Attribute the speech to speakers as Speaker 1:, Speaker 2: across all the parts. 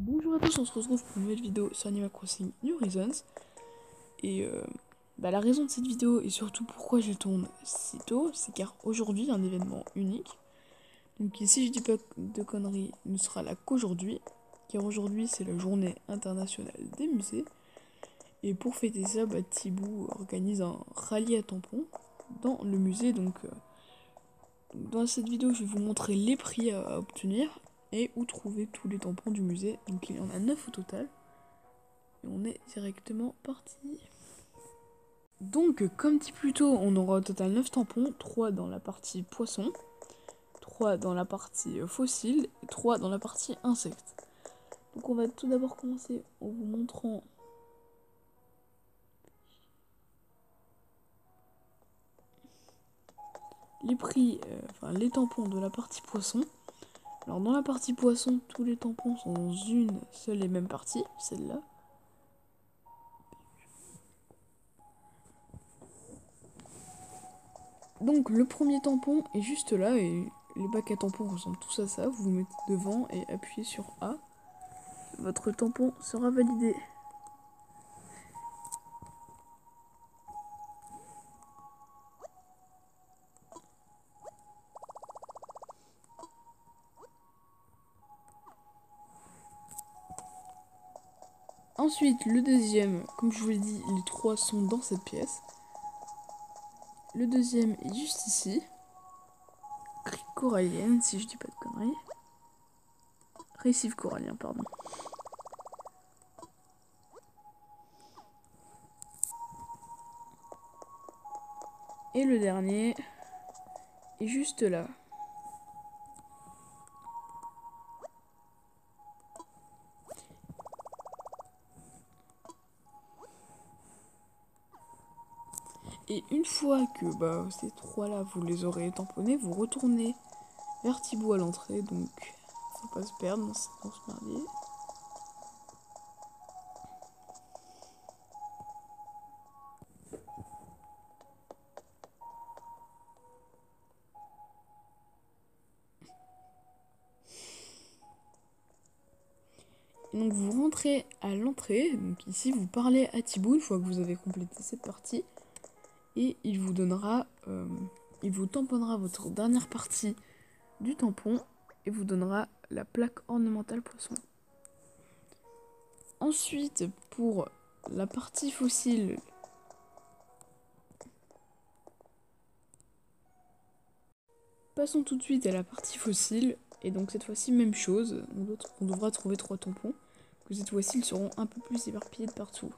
Speaker 1: Bonjour à tous, on se retrouve pour une nouvelle vidéo sur Animal Crossing New Horizons. Et la raison de cette vidéo et surtout pourquoi je tourne si tôt, c'est car aujourd'hui il y a un événement unique. Donc si je dis pas de conneries, ne sera là qu'aujourd'hui, car aujourd'hui c'est la journée internationale des musées. Et pour fêter ça, Thibaut organise un rallye à tampons dans le musée. Donc dans cette vidéo je vais vous montrer les prix à obtenir et où trouver tous les tampons du musée. Donc il y en a 9 au total. Et on est directement parti. Donc, comme dit plus tôt, on aura au total 9 tampons, 3 dans la partie poisson, 3 dans la partie fossile et 3 dans la partie insectes. Donc on va tout d'abord commencer en vous montrant les prix, les tampons de la partie poisson. Alors dans la partie poisson, tous les tampons sont dans une seule et même partie, celle-là. Donc le premier tampon est juste là et les bacs à tampons ressemblent tous à ça. Vous vous mettez devant et appuyez sur A. Votre tampon sera validé. Ensuite, le deuxième, comme je vous l'ai dit, les 3 sont dans cette pièce. Le deuxième est juste ici. Crique corallienne, si je dis pas de conneries. Récif corallien, pardon. Et le dernier est juste là. Et une fois que ces 3-là, vous les aurez tamponnés, vous retournez vers Thibaut à l'entrée. Donc, faut pas se perdre dans ce merdier. Donc vous rentrez à l'entrée, donc ici vous parlez à Thibaut une fois que vous avez complété cette partie, et il vous tamponnera votre dernière partie du tampon, et vous donnera la plaque ornementale poisson. Ensuite, pour la partie fossile, passons tout de suite à la partie fossile, et donc cette fois-ci même chose, on devra trouver 3 tampons, que cette fois-ci ils seront un peu plus éparpillés de partout.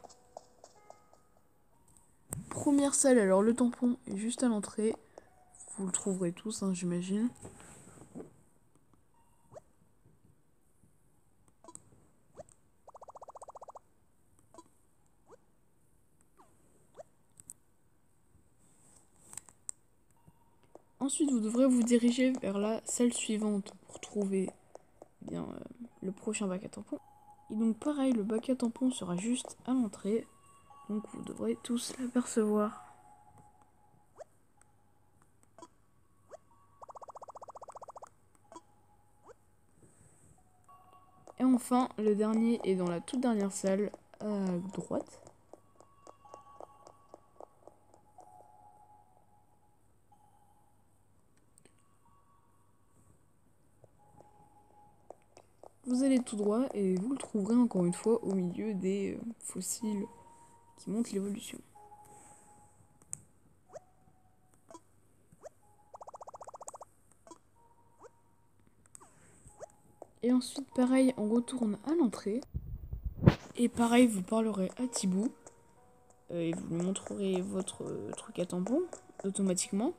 Speaker 1: Première salle, alors le tampon est juste à l'entrée, vous le trouverez tous j'imagine. Ensuite, vous devrez vous diriger vers la salle suivante pour trouver le prochain bac à tampons. Et donc pareil, le bac à tampons sera juste à l'entrée, donc vous devrez tous l'apercevoir. Et enfin, le dernier est dans la toute dernière salle à droite. Vous allez tout droit et vous le trouverez encore une fois au milieu des fossiles qui montrent l'évolution. Et ensuite, pareil, on retourne à l'entrée. Et pareil, vous parlerez à Thibaut. Et vous lui montrerez votre truc à tampon automatiquement.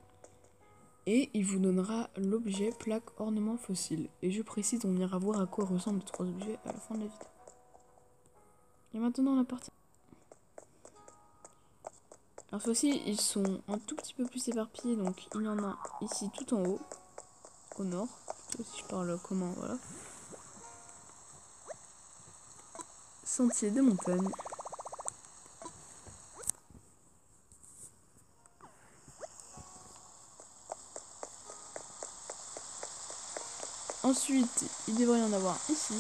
Speaker 1: Et il vous donnera l'objet plaque ornement fossile. Et je précise, on ira voir à quoi ressemblent les 3 objets à la fin de la vidéo. Et maintenant la partie. Alors cette fois-ci, ils sont un tout petit peu plus éparpillés. Donc il y en a ici tout en haut, au nord. Si je parle comment, voilà. Sentier des montagnes. Ensuite, il devrait y en avoir ici.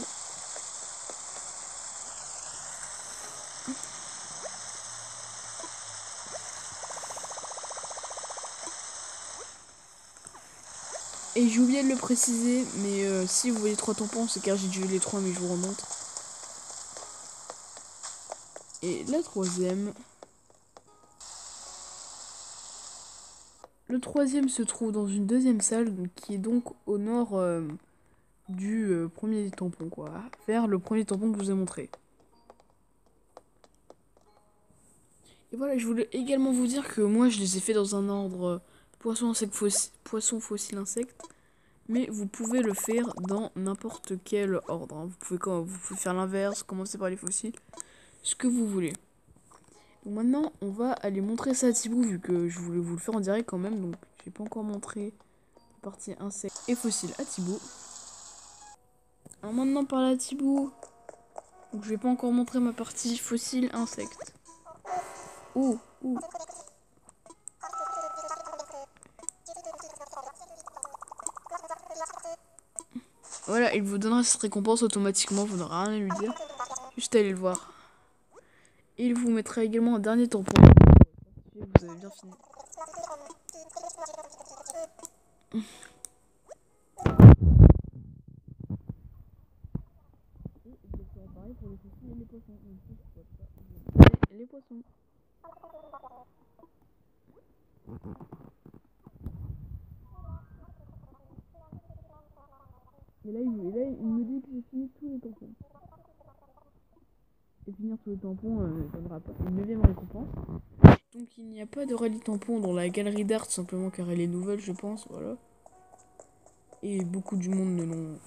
Speaker 1: Et j'ai oublié de le préciser, mais si vous voyez 3 tampons, c'est car j'ai dû les 3 mais je vous remontre. Et la troisième... Le troisième se trouve dans une deuxième salle, donc, qui est donc au nord du premier tampon, quoi. Vers le premier tampon que je vous ai montré. Et voilà, je voulais également vous dire que moi, je les ai fait dans un ordre poisson fossile, insecte. Mais vous pouvez le faire dans n'importe quel ordre. Hein. Vous pouvez faire l'inverse, commencer par les fossiles, ce que vous voulez. Donc maintenant, on va aller montrer ça à Thibaut, vu que je voulais vous le faire en direct quand même. Donc, j'ai pas encore montré la partie insectes et fossiles à Thibaut. Alors maintenant, par là, Thibaut. Donc, je vais pas encore montrer ma partie fossile insectes. Oh, oh. Voilà, il vous donnera cette récompense automatiquement, vous n'aurez rien à lui dire. Juste allez le voir. Et il vous mettra également un dernier tampon. Vous avez bien fini. Pareil pour les fossiles et les poissons. Et les poissons. Et là, il me dit que j'ai fini tous les tampons. Et finir tous les tampons ne donnera pas une 9ème récompense. Donc il n'y a pas de rallye tampon dans la galerie d'art, simplement car elle est nouvelle, je pense, voilà. Et beaucoup du monde ne l'ont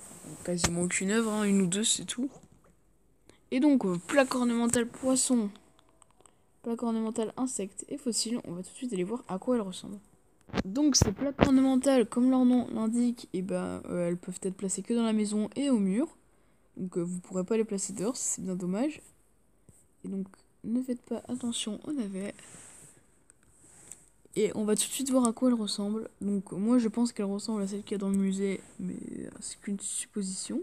Speaker 1: quasiment aucune œuvre, hein, une ou deux, c'est tout. Et donc, plaque ornementale poisson, plaque ornementale insecte et fossile, on va tout de suite aller voir à quoi elles ressemblent. Donc ces plaques ornementales, comme leur nom l'indique, et elles peuvent être placées que dans la maison et au mur. Donc vous pourrez pas les placer dehors, c'est bien dommage. Et donc ne faites pas attention aux navets. Et on va tout de suite voir à quoi elles ressemblent. Donc moi je pense qu'elles ressemblent à celles qu'il y a dans le musée, mais c'est qu'une supposition.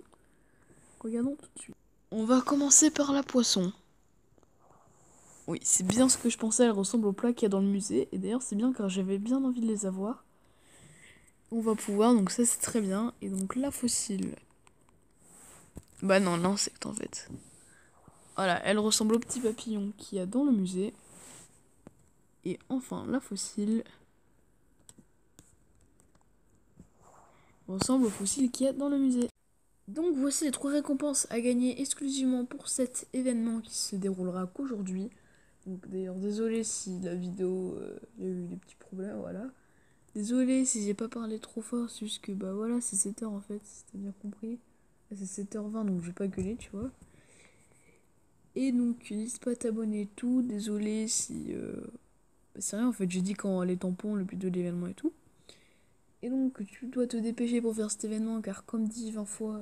Speaker 1: Regardons tout de suite. On va commencer par la poisson. Oui, c'est bien ce que je pensais, elles ressemblent aux plats qu'il y a dans le musée. Et d'ailleurs c'est bien car j'avais bien envie de les avoir. On va pouvoir, donc ça c'est très bien. Et donc la fossile. Bah non, l'insecte en fait. Voilà, elle ressemble au petit papillon qu'il y a dans le musée. Et enfin, la fossile ressemble au fossile qu'il y a dans le musée. Donc voici les 3 récompenses à gagner exclusivement pour cet événement qui se déroulera qu'aujourd'hui. Donc d'ailleurs, désolé si la vidéo, il y a eu des petits problèmes, voilà. Désolé si j'ai pas parlé trop fort, c'est juste que bah voilà, c'est 7h en fait, si t'as bien compris. C'est 7h20 donc je vais pas gueuler, tu vois. Et donc n'hésite pas à t'abonner et tout, désolé si... c'est rien en fait, j'ai dit quand les tampons, le but de l'événement et tout. Et donc tu dois te dépêcher pour faire cet événement car comme dit 20 fois,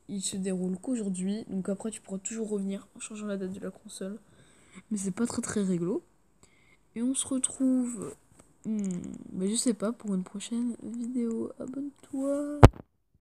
Speaker 1: il se déroule qu'aujourd'hui. Donc après tu pourras toujours revenir en changeant la date de la console. Mais c'est pas très réglo. Et on se retrouve, je sais pas, pour une prochaine vidéo. Abonne-toi.